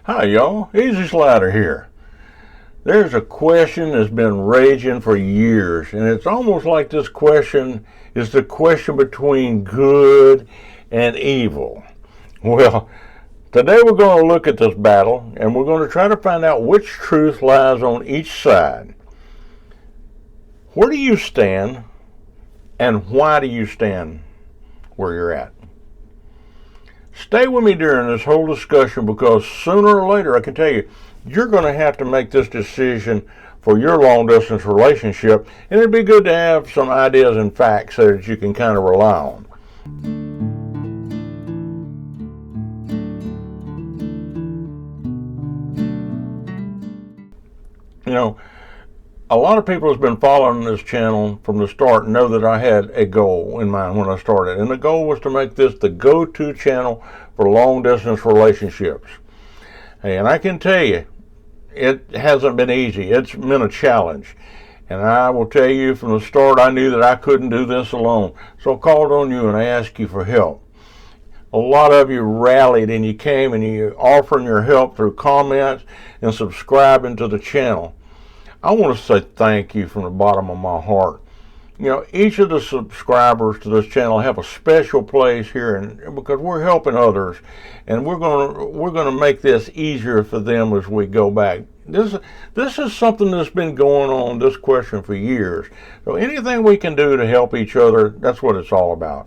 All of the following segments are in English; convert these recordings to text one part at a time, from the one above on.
Hi y'all, Easy Slider here. There's a question that's been raging for years, and it's almost like this question is the question between good and evil. Well, today we're going to look at this battle, and we're going to try to find out which truth lies on each side. Where do you stand, and why do you stand where you're at? Stay with me during this whole discussion, because sooner or later, I can tell you, you're going to have to make this decision for your long distance relationship, and it'd be good to have some ideas and facts so that you can kind of rely on. You know, a lot of people who've been following this channel from the start know that I had a goal in mind when I started, and the goal was to make this the go-to channel for long-distance relationships. And I can tell you, it hasn't been easy. It's been a challenge. And I will tell you from the start, I knew that I couldn't do this alone. So I called on you and I asked you for help. A lot of you rallied and you came and you offering your help through comments and subscribing to the channel. I want to say thank you from the bottom of my heart. You know, each of the subscribers to this channel have a special place here, and because we're helping others, and we're going to make this easier for them as we go back. This is something that's been going on, this question, for years. So anything we can do to help each other, that's what it's all about.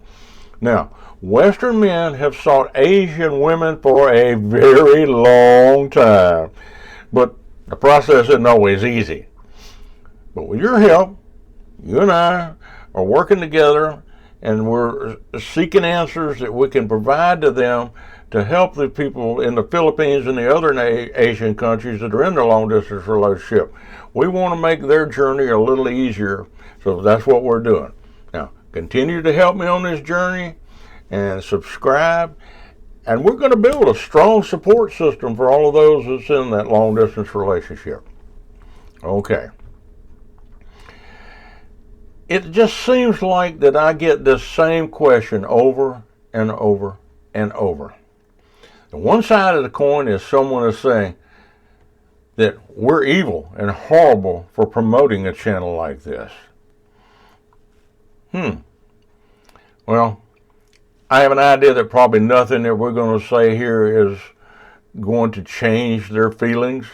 Now, Western men have sought Asian women for a very long time, but the process isn't always easy. But with your help, you and I are working together, and we're seeking answers that we can provide to them to help the people in the Philippines and the other Asian countries that are in the long-distance relationship. We want to make their journey a little easier, so that's what we're doing. Now, continue to help me on this journey and subscribe, and we're going to build a strong support system for all of those that's in that long-distance relationship. Okay. It just seems like that I get this same question over and over and over. The one side of the coin is someone is saying that we're evil and horrible for promoting a channel like this. Well, I have an idea that probably nothing that we're going to say here is going to change their feelings.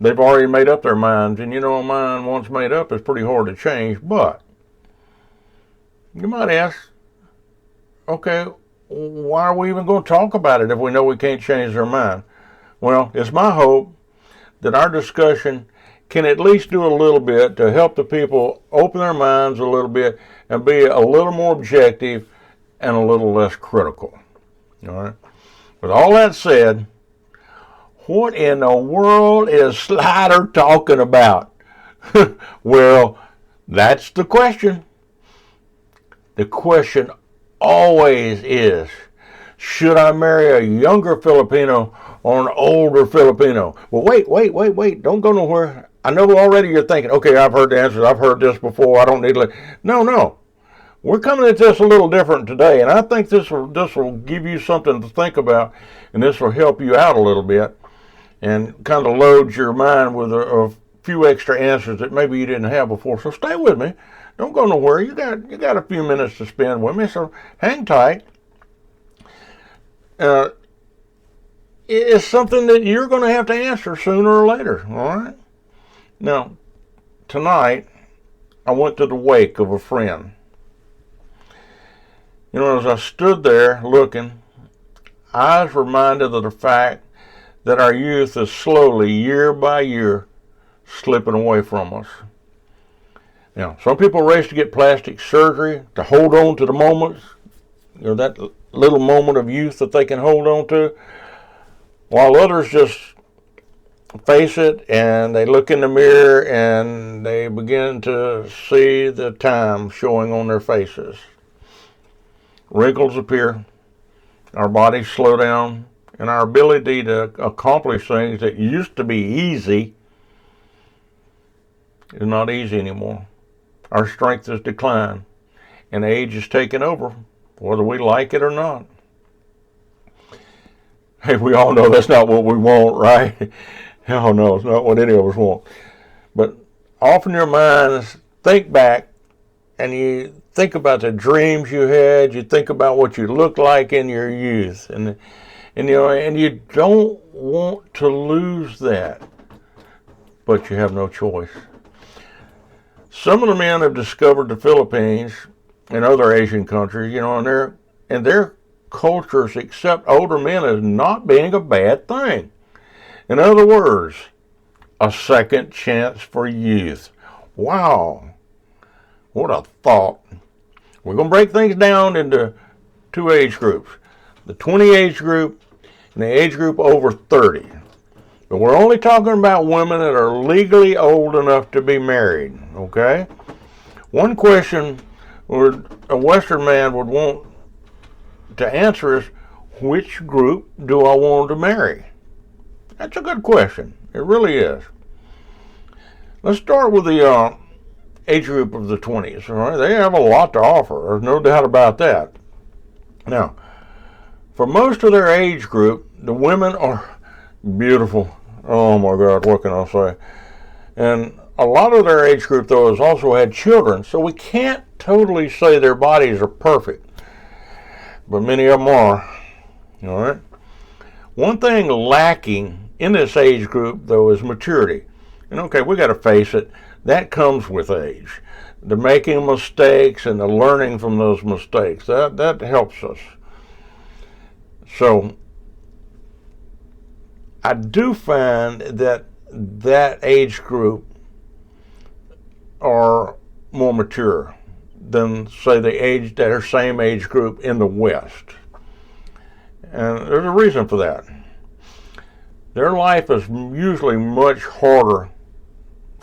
They've already made up their minds, and you know, a mind once made up is pretty hard to change. But you might ask, okay, why are we even going to talk about it if we know we can't change their mind? Well, it's my hope that our discussion can at least do a little bit to help the people open their minds a little bit and be a little more objective and a little less critical. All right. With all that said, what in the world is Slider talking about? Well, that's the question. The question always is, should I marry a younger Filipino or an older Filipino? Well, wait. Don't go nowhere. I know already you're thinking, okay, I've heard the answers. I've heard this before. I don't need to. No. We're coming at this a little different today, and I think this will give you something to think about, and this will help you out a little bit and kind of load your mind with a few extra answers that maybe you didn't have before. So stay with me. Don't go nowhere. You got a few minutes to spend with me, so hang tight. It's something that you're going to have to answer sooner or later, all right? Now, tonight, I went to the wake of a friend. You know, as I stood there looking, I was reminded of the fact that our youth is slowly, year by year, slipping away from us. Now, some people race to get plastic surgery to hold on to the moments, you know, that little moment of youth that they can hold on to, while others just face it and they look in the mirror and they begin to see the time showing on their faces. Wrinkles appear, our bodies slow down, and our ability to accomplish things that used to be easy is not easy anymore. Our strength has declined, and age is taking over, whether we like it or not. Hey, we all know that's not what we want, right? Hell no, it's not what any of us want. But often your minds think back and you think about the dreams you had, you think about what you looked like in your youth, and you don't want to lose that, but you have no choice. Some of the men have discovered the Philippines and other Asian countries, and their cultures accept older men as not being a bad thing. In other words, a second chance for youth. Wow, what a thought. We're going to break things down into two age groups, the 20 age group and the age group over 30. But we're only talking about women that are legally old enough to be married, okay? One question a Western man would want to answer is, which group do I want to marry? That's a good question. It really is. Let's start with the age group of the 20s. All right? They have a lot to offer. There's no doubt about that. Now, for most of their age group, the women are beautiful. Oh my God, what can I say? And a lot of their age group, though, has also had children, so we can't totally say their bodies are perfect. But many of them are. All right? One thing lacking in this age group, though, is maturity. And okay, we got to face it, that comes with age. The making mistakes and the learning from those mistakes, that helps us. So, I do find that age group are more mature than, say, that same age group in the West. And there's a reason for that. Their life is usually much harder,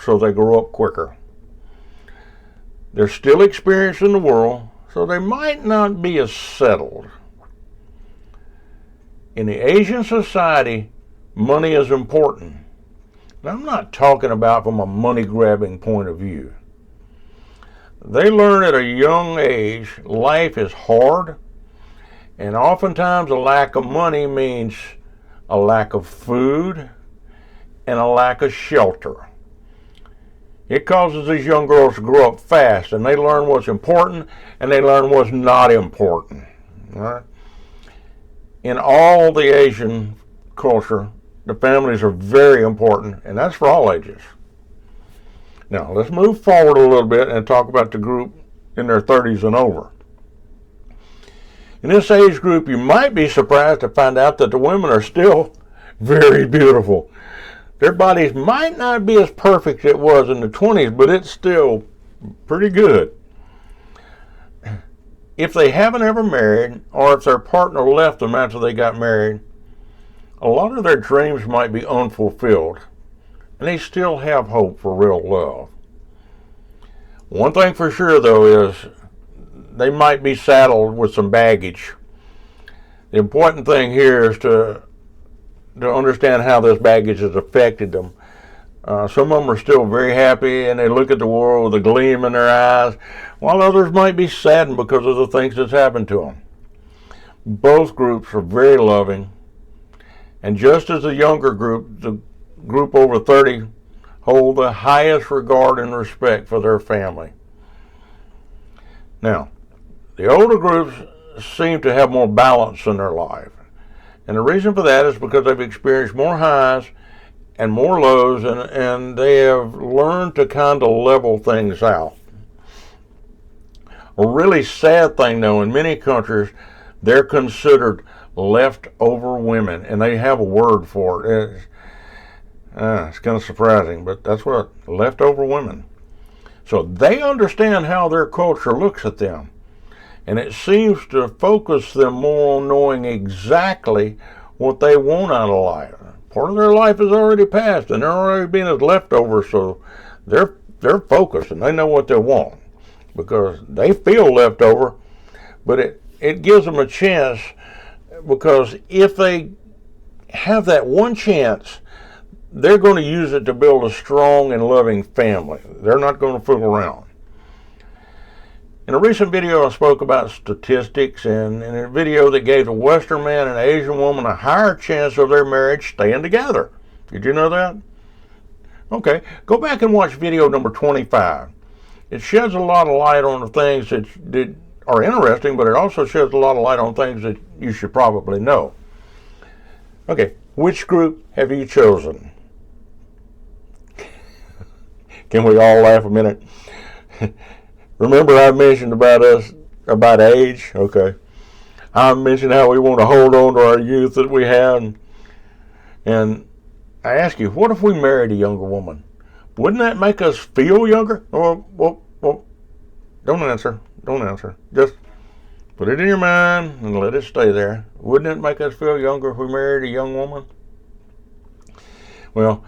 so they grow up quicker. They're still experiencing the world, so they might not be as settled. In the Asian society, money is important. And I'm not talking about from a money-grabbing point of view. They learn at a young age life is hard, and oftentimes a lack of money means a lack of food and a lack of shelter. It causes these young girls to grow up fast, and they learn what's important and they learn what's not important. All right? In all the Asian culture, the families are very important, and that's for all ages. Now, let's move forward a little bit and talk about the group in their 30s and over. In this age group, you might be surprised to find out that the women are still very beautiful. Their bodies might not be as perfect as it was in the 20s, but it's still pretty good. If they haven't ever married, or if their partner left them after they got married, a lot of their dreams might be unfulfilled, and they still have hope for real love. One thing for sure, though, is they might be saddled with some baggage. The important thing here is to understand how this baggage has affected them. Some of them are still very happy, and they look at the world with a gleam in their eyes, while others might be saddened because of the things that's happened to them. Both groups are very loving, and just as the younger group, the group over 30, hold the highest regard and respect for their family. Now, the older groups seem to have more balance in their life. And the reason for that is because they've experienced more highs and more lows, and they have learned to kind of level things out. A really sad thing, though, in many countries, they're considered leftover women, and they have a word for it. It's kind of surprising, but that's what, leftover women. So they understand how their culture looks at them, and it seems to focus them more on knowing exactly what they want out of life. Part of their life is already passed, and they're already being as leftovers, so they're focused, and they know what they want, because they feel leftover, but it gives them a chance, because if they have that one chance, they're going to use it to build a strong and loving family. They're not going to fool around. In a recent video, I spoke about statistics, and in a video that gave a Western man and an Asian woman a higher chance of their marriage staying together. Did you know that? Okay, go back and watch video number 25. It sheds a lot of light on the things that are interesting, but it also sheds a lot of light on things that you should probably know. Okay, which group have you chosen? Can we all laugh a minute? Remember I mentioned about age? Okay. I mentioned how we want to hold on to our youth that we have. And I ask you, what if we married a younger woman? Wouldn't that make us feel younger? Well, don't answer. Don't answer. Just put it in your mind and let it stay there. Wouldn't it make us feel younger if we married a young woman? Well,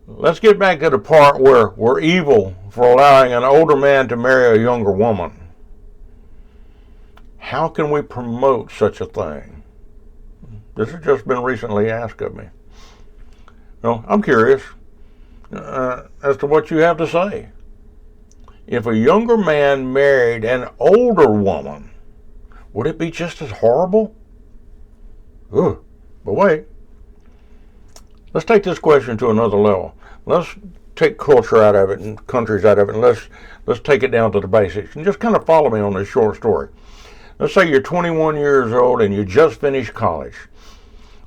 let's get back to the part where we're evil for allowing an older man to marry a younger woman. How can we promote such a thing? This has just been recently asked of me. Well, I'm curious as to what you have to say. If a younger man married an older woman, would it be just as horrible? Ugh. But wait. Let's take this question to another level. Let's take culture out of it and countries out of it, and let's take it down to the basics. And just kind of follow me on this short story. Let's say you're 21 years old and you just finished college.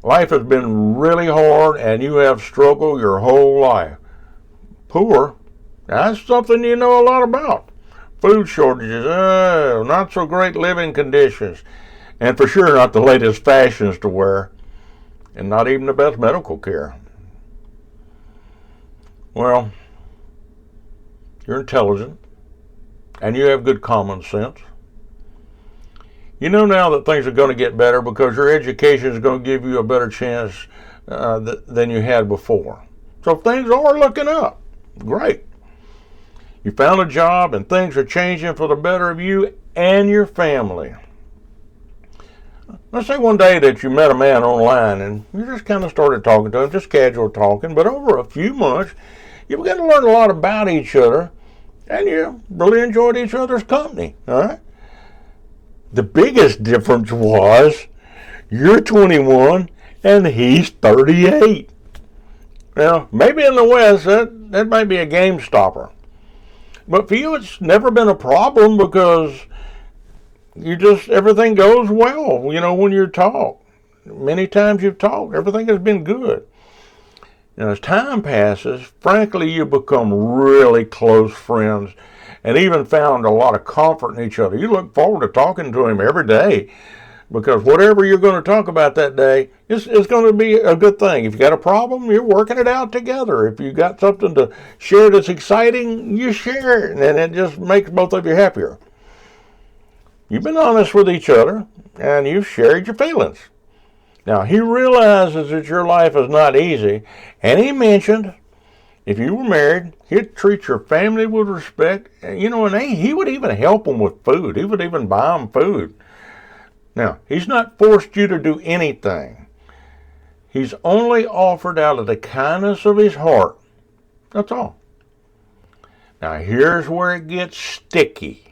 Life has been really hard and you have struggled your whole life. Poor, that's something you know a lot about. Food shortages, not so great living conditions, and for sure not the latest fashions to wear, and not even the best medical care. Well, you're intelligent and you have good common sense. You know now that things are going to get better because your education is going to give you a better chance than you had before. So things are looking up. Great. You found a job and things are changing for the better of you and your family. Let's say one day that you met a man online and you just kind of started talking to him, just casual talking, but over a few months you began to learn a lot about each other and you really enjoyed each other's company. All right? The biggest difference was you're 21 and he's 38. Now, maybe in the West that might be a game stopper. But for you, it's never been a problem because everything goes well, when you talk. Many times you've talked, everything has been good. Now, as time passes, frankly, you become really close friends and even found a lot of comfort in each other. You look forward to talking to him every day because whatever you're going to talk about that day is going to be a good thing. If you got a problem, you're working it out together. If you got something to share that's exciting, you share it, and it just makes both of you happier. You've been honest with each other, and you've shared your feelings. Now, he realizes that your life is not easy, and he mentioned if you were married, he'd treat your family with respect, and he would even help them with food. He would even buy them food. Now, he's not forced you to do anything. He's only offered out of the kindness of his heart. That's all. Now, here's where it gets sticky.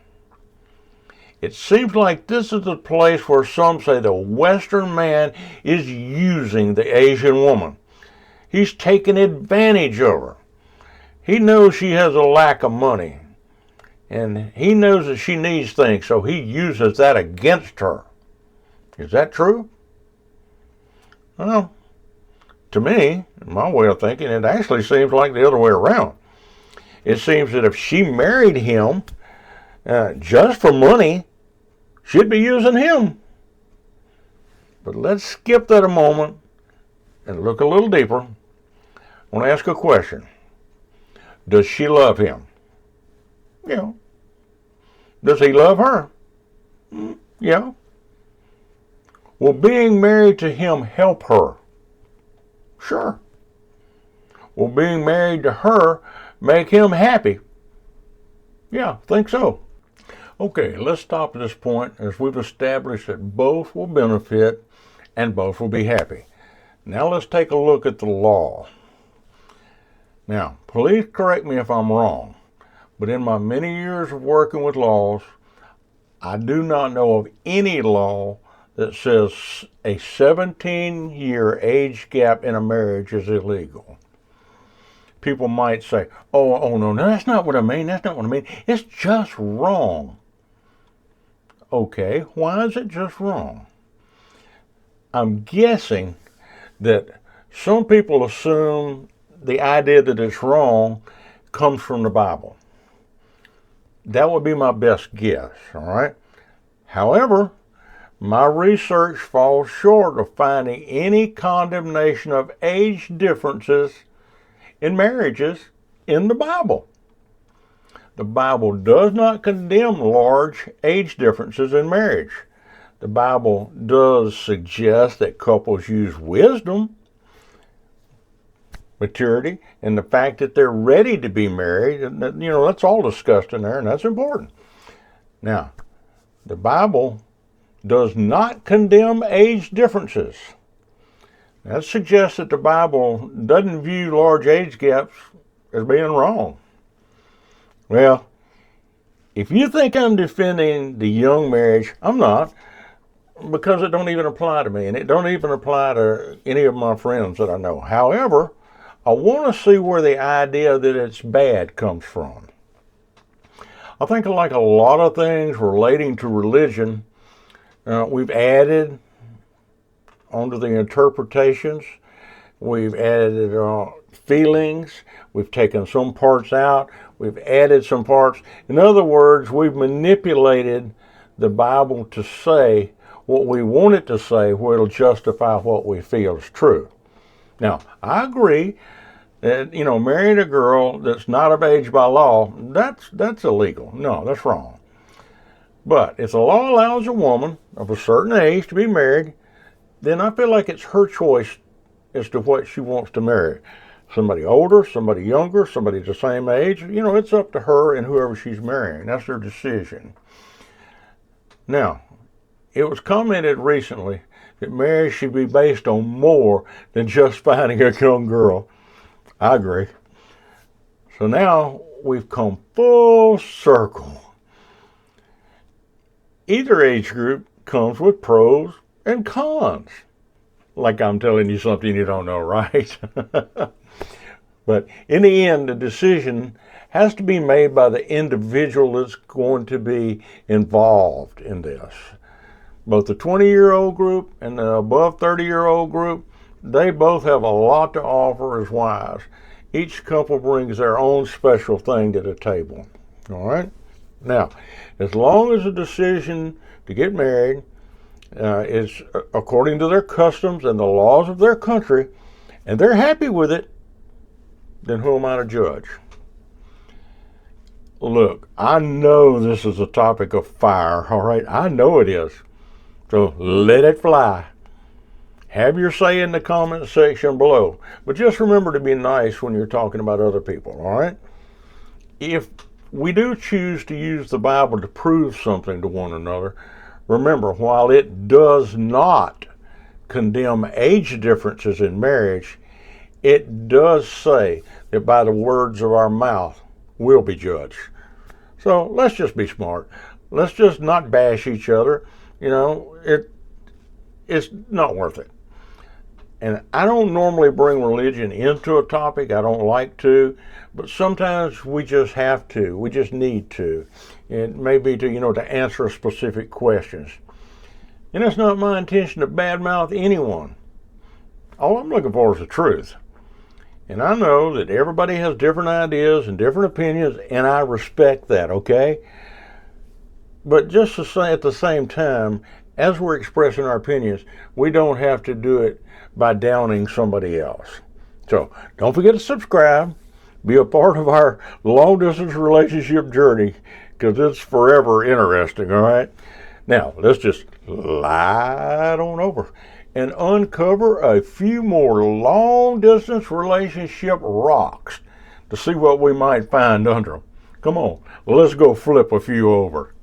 It seems like this is the place where some say the Western man is using the Asian woman. He's taking advantage of her. He knows she has a lack of money, and he knows that she needs things, so he uses that against her. Is that true? Well, to me, in my way of thinking, it actually seems like the other way around. It seems that if she married him just for money, she'd be using him. But let's skip that a moment and look a little deeper. I want to ask a question. Does she love him? Yeah. Does he love her? Yeah. Will being married to him help her? Sure. Will being married to her make him happy? Yeah, I think so. Okay, let's stop at this point as we've established that both will benefit and both will be happy. Now let's take a look at the law. Now, please correct me if I'm wrong, but in my many years of working with laws, I do not know of any law that says a 17-year age gap in a marriage is illegal. People might say, oh, no, that's not what I mean. That's not what I mean. It's just wrong. Okay, why is it just wrong? I'm guessing that some people assume the idea that it's wrong comes from the Bible. That would be my best guess, all right? However, my research falls short of finding any condemnation of age differences in marriages in the Bible. The Bible does not condemn large age differences in marriage. The Bible does suggest that couples use wisdom, maturity, and the fact that they're ready to be married. And that's all discussed in there, and that's important. Now, the Bible does not condemn age differences. That suggests that the Bible doesn't view large age gaps as being wrong. Well, if you think I'm defending the young marriage, I'm not, because it don't even apply to me, and it don't even apply to any of my friends that I know. However, I want to see where the idea that it's bad comes from. I think like a lot of things relating to religion, we've added onto the interpretations, we've added feelings, we've taken some parts out, we've added some parts. In other words, we've manipulated the Bible to say what we want it to say, where it'll justify what we feel is true. Now, I agree that, marrying a girl that's not of age by law, that's illegal. No, that's wrong. But if the law allows a woman of a certain age to be married, then I feel like it's her choice as to what she wants to marry. Somebody older, somebody younger, somebody the same age. It's up to her and whoever she's marrying. That's their decision. Now, it was commented recently that marriage should be based on more than just finding a young girl. I agree. So now we've come full circle. Either age group comes with pros and cons. Like I'm telling you something you don't know, right? But in the end, the decision has to be made by the individual that's going to be involved in this. Both the 20-year-old group and the above 30-year-old group, they both have a lot to offer as wives. Each couple brings their own special thing to the table. All right? Now, as long as the decision to get married is according to their customs and the laws of their country, and they're happy with it, then who am I to judge? Look, I know this is a topic of fire, all right? I know it is. So let it fly. Have your say in the comment section below. But just remember to be nice when you're talking about other people, all right? If we do choose to use the Bible to prove something to one another, remember, while it does not condemn age differences in marriage, it does say that by the words of our mouth, we'll be judged. So let's just be smart. Let's just not bash each other. It's not worth it. And I don't normally bring religion into a topic. I don't like to, but sometimes we just have to. We just need to. It may be to answer specific questions. And it's not my intention to badmouth anyone. All I'm looking for is the truth. And I know that everybody has different ideas and different opinions, and I respect that, okay? But just to say at the same time, as we're expressing our opinions, we don't have to do it by downing somebody else. So don't forget to subscribe. Be a part of our long-distance relationship journey, because it's forever interesting, all right? Now, let's just slide on over and uncover a few more long-distance relationship rocks to see what we might find under them. Come on, let's go flip a few over.